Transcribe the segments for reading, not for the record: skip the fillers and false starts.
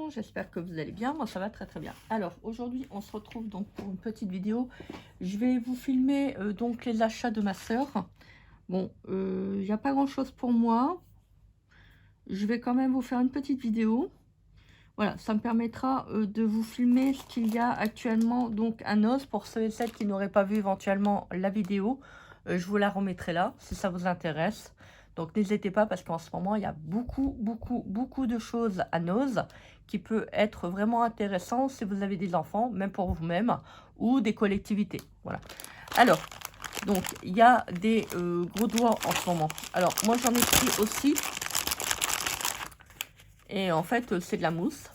gens, j'espère que vous allez bien, moi ça va très très bien. Alors aujourd'hui on se retrouve donc pour une petite vidéo. Je vais vous filmer donc les achats de ma soeur. Bon, il n'y a pas grand chose pour moi. Je vais quand même vous faire une petite vidéo. Voilà, ça me permettra de vous filmer ce qu'il y a actuellement donc à Noz. Pour ceux et celles qui n'auraient pas vu éventuellement la vidéo, je vous la remettrai là si ça vous intéresse. Donc n'hésitez pas parce qu'en ce moment il y a beaucoup de choses à Noz qui peut être vraiment intéressant si vous avez des enfants, même pour vous-même, ou des collectivités. Voilà. Alors, donc il y a des gros doigts en ce moment. Alors moi j'en ai pris aussi. Et en fait, c'est de la mousse.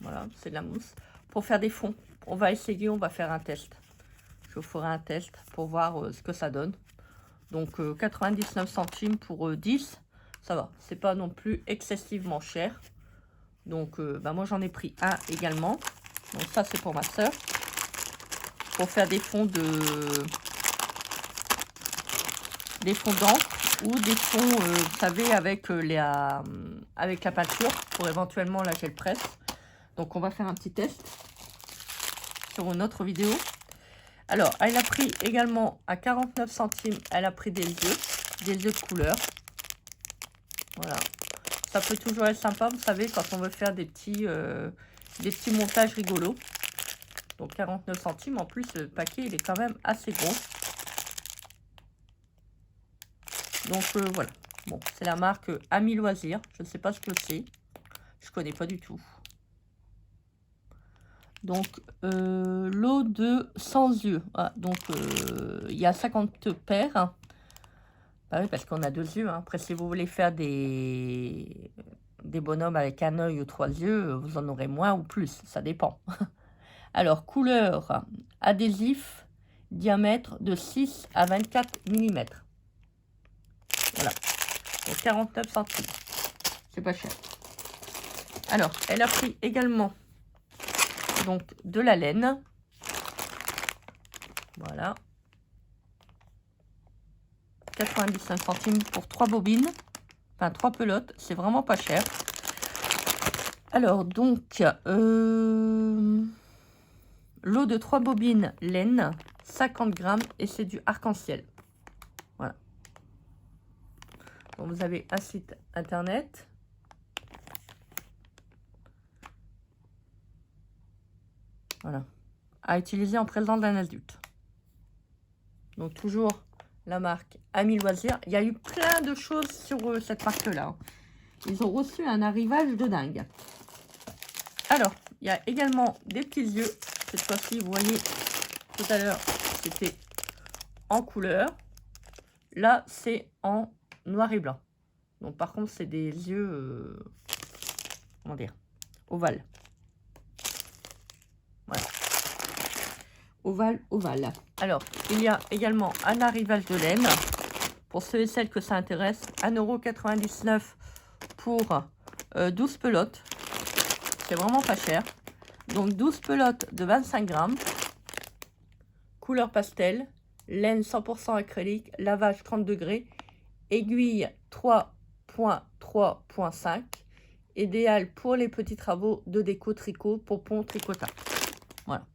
Voilà, c'est de la mousse. Pour faire des fonds. On va essayer, on va faire un test. Je vous ferai un test pour voir ce que ça donne. Donc, 99 centimes pour 10. Ça va, c'est pas non plus excessivement cher. Donc, bah, moi, j'en ai pris un également. Donc, ça, c'est pour ma soeur. Pour faire des fonds d'encre. Ou des fonds, vous savez, avec avec la peinture, pour éventuellement la gel presse. Donc, on va faire un petit test sur une autre vidéo. Alors, elle a pris également à 49 centimes, elle a pris des yeux de couleur. Voilà. Ça peut toujours être sympa, vous savez, quand on veut faire des petits montages rigolos. Donc, 49 centimes. En plus, le paquet, il est quand même assez gros. Donc, voilà. Bon, c'est la marque Ami Loisirs. Je ne sais pas ce que c'est. Je ne connais pas du tout. Donc, lot de 100 yeux. Ah, donc, il y a 50 paires. Bah oui, parce qu'on a 2 yeux. Hein. Après, si vous voulez faire des bonhommes avec un œil ou 3 yeux, vous en aurez moins ou plus. Ça dépend. Alors, couleur adhésif, diamètre de 6 à 24 mm. Voilà. Donc, 49 centimes. C'est pas cher. Alors, elle a pris également donc de la laine. Voilà. 95 centimes pour 3 bobines. Enfin, 3 pelotes. C'est vraiment pas cher. Alors, donc, lot de 3 bobines laine, 50 grammes, et c'est du arc-en-ciel. Voilà. Donc, vous avez un site internet. Voilà. À utiliser en présence d'un adulte. Donc, toujours la marque Ami Loisirs. Il y a eu plein de choses sur cette marque-là. Ils ont reçu un arrivage de dingue. Alors, il y a également des petits yeux. Cette fois-ci, vous voyez, tout à l'heure, c'était en couleur. Là, c'est en noir et blanc. Donc, par contre, c'est des yeux, comment dire, ovales. Voilà. Ovale. Alors, il y a également un arrivage de laine. Pour ceux et celles que ça intéresse, 1,99 € pour 12 pelotes. C'est vraiment pas cher. Donc, 12 pelotes de 25 grammes. Couleur pastel. Laine 100% acrylique. Lavage 30 degrés. Aiguille 3.3.5. Idéal pour les petits travaux de déco tricot, pompon, tricotage. Voilà.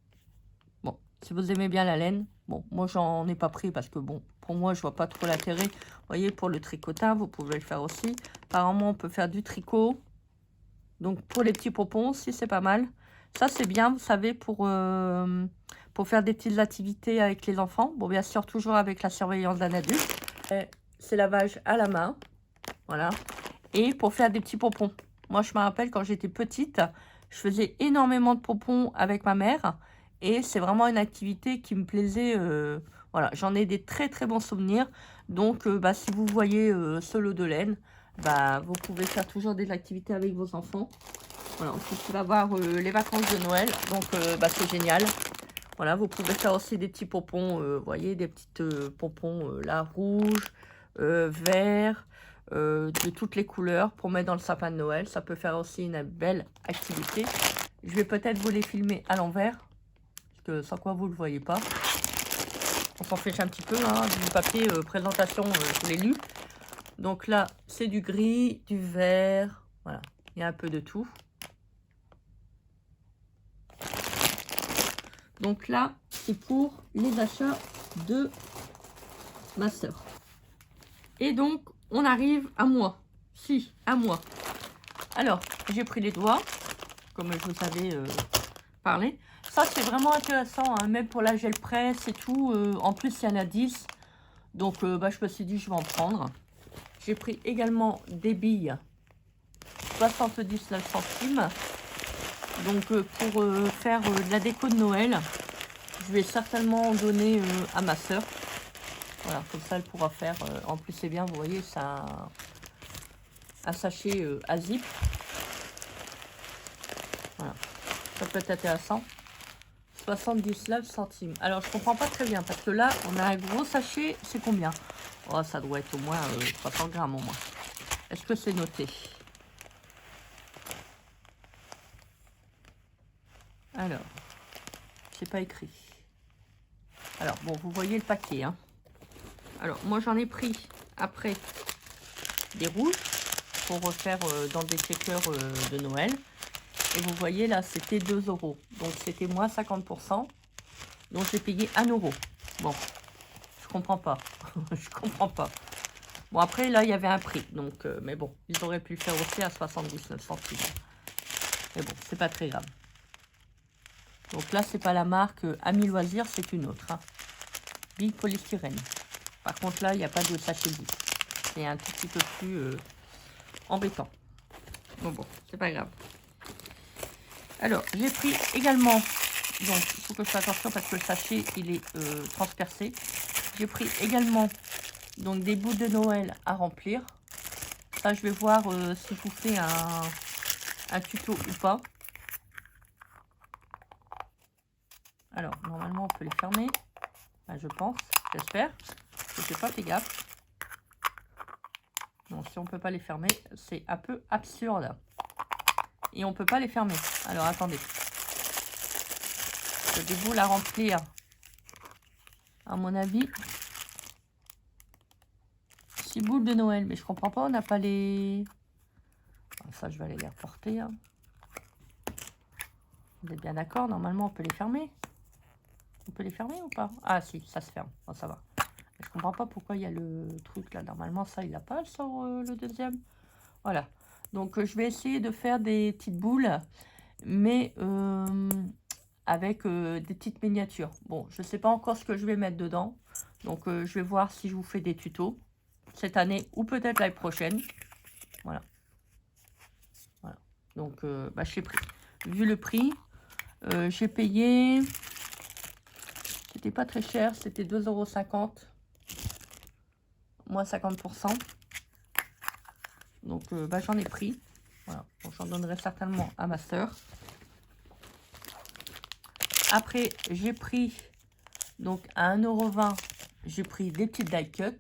Bon, si vous aimez bien la laine, bon, moi j'en ai pas pris parce que bon, pour moi je vois pas trop l'intérêt. Vous voyez, pour le tricotage, vous pouvez le faire aussi. Apparemment, on peut faire du tricot. Donc pour les petits pompons aussi, c'est pas mal. Ça c'est bien, vous savez, pour faire des petites activités avec les enfants. Bon, bien sûr, toujours avec la surveillance d'un adulte. C'est lavage à la main. Voilà. Et pour faire des petits pompons. Moi, je me rappelle quand j'étais petite, je faisais énormément de pompons avec ma mère. Et c'est vraiment une activité qui me plaisait. Voilà, j'en ai des très très bons souvenirs. Donc, bah, si vous voyez ce lot de laine, bah, vous pouvez faire toujours des activités avec vos enfants. Voilà, en plus, il va avoir les vacances de Noël. Donc, bah, c'est génial. Voilà, vous pouvez faire aussi des petits pompons. Vous voyez, des petites pompons là, rouges, verts. De toutes les couleurs pour mettre dans le sapin de Noël. Ça peut faire aussi une belle activité. Je vais peut-être vous les filmer à l'envers, parce que sans quoi vous ne le voyez pas. On s'en fiche un petit peu, hein, du papier présentation, je l'ai lu. Donc là, c'est du gris, du vert, voilà, il y a un peu de tout. Donc là, c'est pour les achats de ma soeur. Et donc, on arrive à moi. Si, à moi. Alors, j'ai pris les doigts, comme je vous avais parlé. Ça, c'est vraiment intéressant, hein, même pour la gel presse et tout. En plus, il y en a 10. Donc, bah, je me suis dit, je vais en prendre. J'ai pris également des billes 79 centimes. Donc, pour faire de la déco de Noël, je vais certainement en donner à ma soeur. Voilà, comme ça, elle pourra faire. En plus, c'est bien, vous voyez, c'est un sachet à zip. Voilà, ça peut être intéressant. 79 centimes. Alors, je comprends pas très bien, parce que là, on a un gros sachet. C'est combien? Oh, ça doit être au moins 300 grammes au moins. Est-ce que c'est noté? Alors, c'est pas écrit. Alors, bon, vous voyez le paquet, hein. Alors, moi, j'en ai pris après des rouges pour refaire dans des shakers de Noël. Et vous voyez, là, c'était 2 €. Donc, c'était moins 50%. Donc, j'ai payé 1 €. Bon, je comprends pas. Je comprends pas. Bon, après, là, il y avait un prix. Donc, mais bon, ils auraient pu le faire aussi à 79 centimes. Mais bon, c'est pas très grave. Donc là, c'est pas la marque Ami Loisirs, c'est une autre. Hein. Big Polystyrène. Par contre, là, il n'y a pas de sachet Big. C'est un tout petit peu plus embêtant. Bon, c'est pas grave. Alors, j'ai pris également, donc il faut que je fasse attention parce que le sachet, il est transpercé. J'ai pris également donc des bouts de Noël à remplir. Ça, je vais voir si je vous fais un tuto ou pas. Alors, normalement, on peut les fermer. Enfin, je pense, j'espère. Je ne sais pas, fais gaffe. Non, si on ne peut pas les fermer, c'est un peu absurde. Et on ne peut pas les fermer. Alors, attendez. Je vais vous la remplir. À mon avis, 6 boules de Noël. Mais je comprends pas, on n'a pas les... Ça, je vais aller les reporter. Hein. Vous êtes bien d'accord? Normalement, on peut les fermer. On peut les fermer ou pas? Ah, si, ça se ferme. Bon, ça va. Je comprends pas pourquoi il y a le truc là. Normalement, ça, il n'a pas sur le deuxième. Voilà. Donc, je vais essayer de faire des petites boules, mais avec des petites miniatures. Bon, je ne sais pas encore ce que je vais mettre dedans. Donc, je vais voir si je vous fais des tutos cette année ou peut-être l'année prochaine. Voilà. Voilà. Donc, bah, je l'ai pris. Vu le prix, j'ai payé... C'était pas très cher, c'était 2,50 €. Moins 50%. Donc, bah, j'en ai pris. Voilà. Bon, j'en donnerai certainement à ma soeur. Après, j'ai pris, donc à 1,20 €, j'ai pris des petites die cut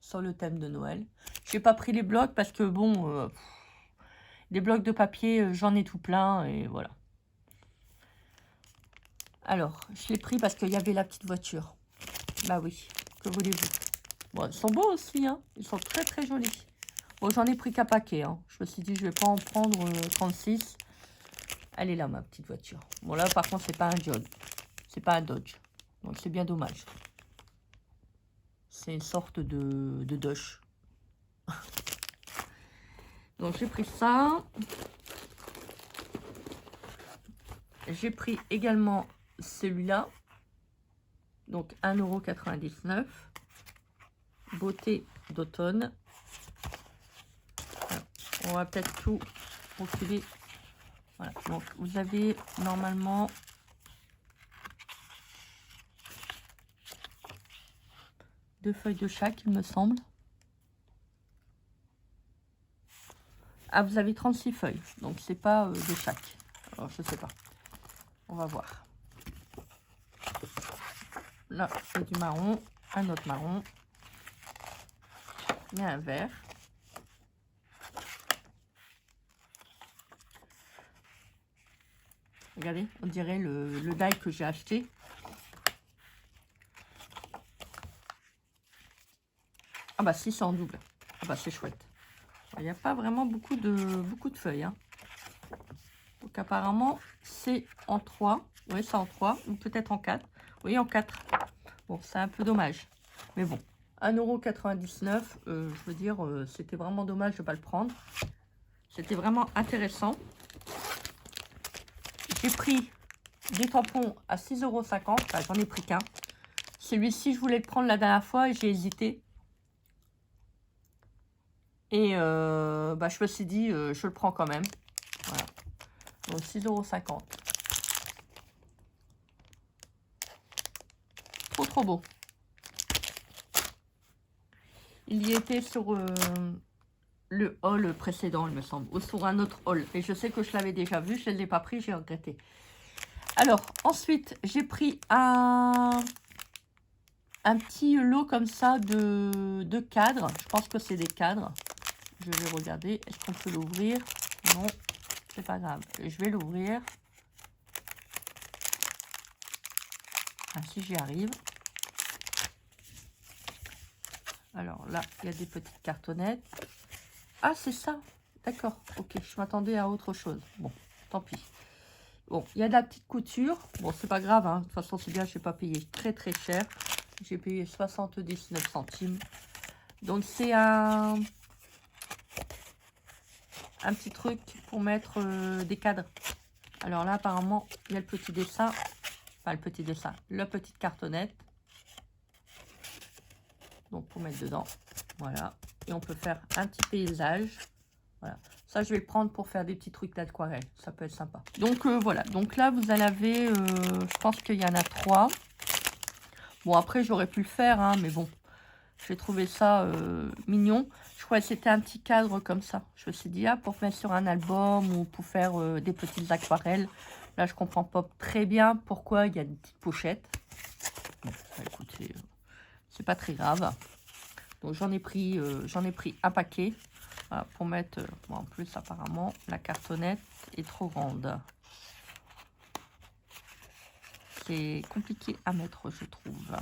sur le thème de Noël. J'ai pas pris les blocs parce que, bon, des blocs de papier, j'en ai tout plein et voilà. Alors, je l'ai pris parce qu'il y avait la petite voiture. Bah oui, que voulez-vous? Bon, ils sont beaux aussi, hein. Ils sont très très jolis. Bon, j'en ai pris qu'un paquet, hein. Je me suis dit, je vais pas en prendre 36. Elle est là, ma petite voiture. Bon, là, par contre, c'est pas un John. C'est pas un Dodge. Donc, c'est bien dommage. C'est une sorte de Dodge. Donc, j'ai pris ça. J'ai pris également celui-là. Donc, 1,99 €. Beauté d'automne. On va peut-être tout reculer. Voilà. Donc, vous avez normalement... deux feuilles de chaque, il me semble. Ah, vous avez 36 feuilles. Donc, c'est pas de chaque. Alors, je sais pas. On va voir. Là, c'est du marron. Un autre marron. Il y a un vert. Regardez, on dirait le die que j'ai acheté. Ah bah si, c'est en double. Ah bah c'est chouette. Il n'y a pas vraiment beaucoup de feuilles. Hein. Donc apparemment, c'est en 3. Oui, c'est en 3 ou peut-être en 4. Oui, en 4. Bon, c'est un peu dommage. Mais bon, 1,99 €, je veux dire, c'était vraiment dommage de ne pas le prendre. C'était vraiment intéressant. J'ai pris des tampons à 6,50 €. Enfin, j'en ai pris qu'un. Celui-ci, je voulais le prendre la dernière fois et j'ai hésité. Et je me suis dit, je le prends quand même. Voilà. Donc 6,50 €. Trop beau. Il y était sur le haul précédent, il me semble, ou sur un autre haul. Et je sais que je l'avais déjà vu, je ne l'ai pas pris, j'ai regretté. Alors, ensuite, j'ai pris un petit lot comme ça de cadres. Je pense que c'est des cadres. Je vais regarder. Est-ce qu'on peut l'ouvrir? Non, c'est pas grave. Je vais l'ouvrir. Ah, si j'y arrive. Alors là, il y a des petites cartonnettes. Ah, c'est ça. D'accord. Ok, je m'attendais à autre chose. Bon, tant pis. Bon, il y a de la petite couture. Bon, c'est pas grave, hein. De toute façon, c'est bien, je n'ai pas payé très cher. J'ai payé 79 centimes. Donc, c'est un petit truc pour mettre des cadres. Alors là, apparemment, il y a le petit dessin. Enfin, le petit dessin. La petite cartonnette. Donc, pour mettre dedans. Voilà. Et on peut faire un petit paysage. Voilà. Ça, je vais le prendre pour faire des petits trucs d'aquarelle. Ça peut être sympa. Donc, voilà. Donc là, vous en avez, je pense qu'il y en a 3. Bon, après, j'aurais pu le faire, hein, mais bon. J'ai trouvé ça mignon. Je crois que c'était un petit cadre comme ça. Je me suis dit, ah, pour mettre sur un album ou pour faire des petites aquarelles. Là, je comprends pas très bien pourquoi il y a des petites pochettes. Bon, bah, écoutez, c'est pas très grave. Donc, j'en ai pris un paquet. Voilà, pour mettre... bon, en plus, apparemment, la cartonnette est trop grande. C'est compliqué à mettre, je trouve.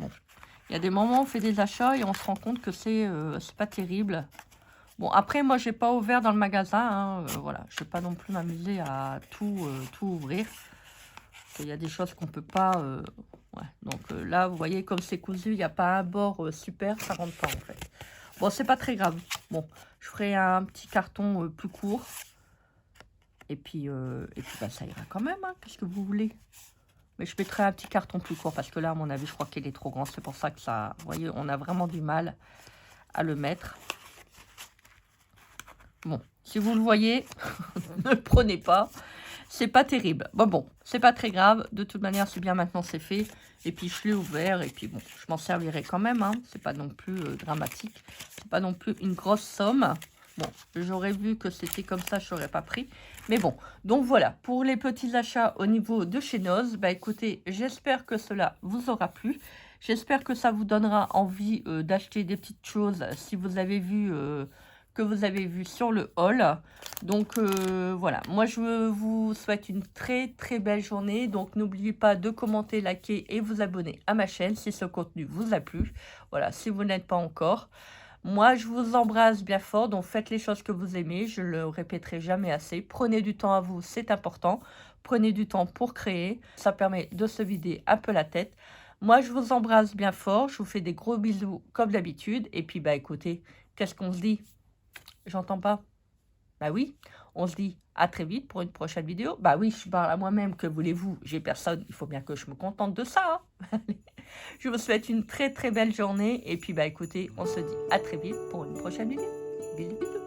Bon. Il y a des moments où on fait des achats et on se rend compte que c'est pas terrible. Bon, après, moi, j'ai pas ouvert dans le magasin. Hein, voilà, je vais pas non plus m'amuser à tout ouvrir. Il y a des choses qu'on peut pas... ouais. Donc là, vous voyez, comme c'est cousu, il n'y a pas un bord super, ça rentre pas, en fait. Bon, c'est pas très grave. Bon, je ferai un petit carton plus court. Et puis bah, ça ira quand même, hein. Qu'est-ce que vous voulez? Mais je mettrai un petit carton plus court parce que là, à mon avis, je crois qu'il est trop grand. C'est pour ça que ça... Vous voyez, on a vraiment du mal à le mettre. Bon, si vous le voyez, ne le prenez pas. C'est pas terrible. Bon, c'est pas très grave. De toute manière, c'est bien maintenant, c'est fait. Et puis, je l'ai ouvert. Et puis, bon, je m'en servirai quand même. Hein. C'est pas non plus dramatique. C'est pas non plus une grosse somme. Bon, j'aurais vu que c'était comme ça, je n'aurais pas pris. Mais bon, donc voilà, pour les petits achats au niveau de chez Noz, bah écoutez, j'espère que cela vous aura plu. J'espère que ça vous donnera envie d'acheter des petites choses si vous avez vu que vous avez vu sur le haul. Donc voilà, moi je vous souhaite une très belle journée. Donc n'oubliez pas de commenter, liker et vous abonner à ma chaîne si ce contenu vous a plu. Voilà, si vous n'êtes pas encore. Moi, je vous embrasse bien fort, donc faites les choses que vous aimez, je le répéterai jamais assez. Prenez du temps à vous, c'est important. Prenez du temps pour créer, ça permet de se vider un peu la tête. Moi, je vous embrasse bien fort, je vous fais des gros bisous comme d'habitude. Et puis, bah écoutez, qu'est-ce qu'on se dit? J'entends pas. Bah oui, on se dit à très vite pour une prochaine vidéo. Bah oui, je parle à moi-même, que voulez-vous? J'ai personne, il faut bien que je me contente de ça. Hein. Je vous souhaite une très belle journée. Et puis, bah écoutez, on se dit à très vite pour une prochaine vidéo. Bisous, bisous.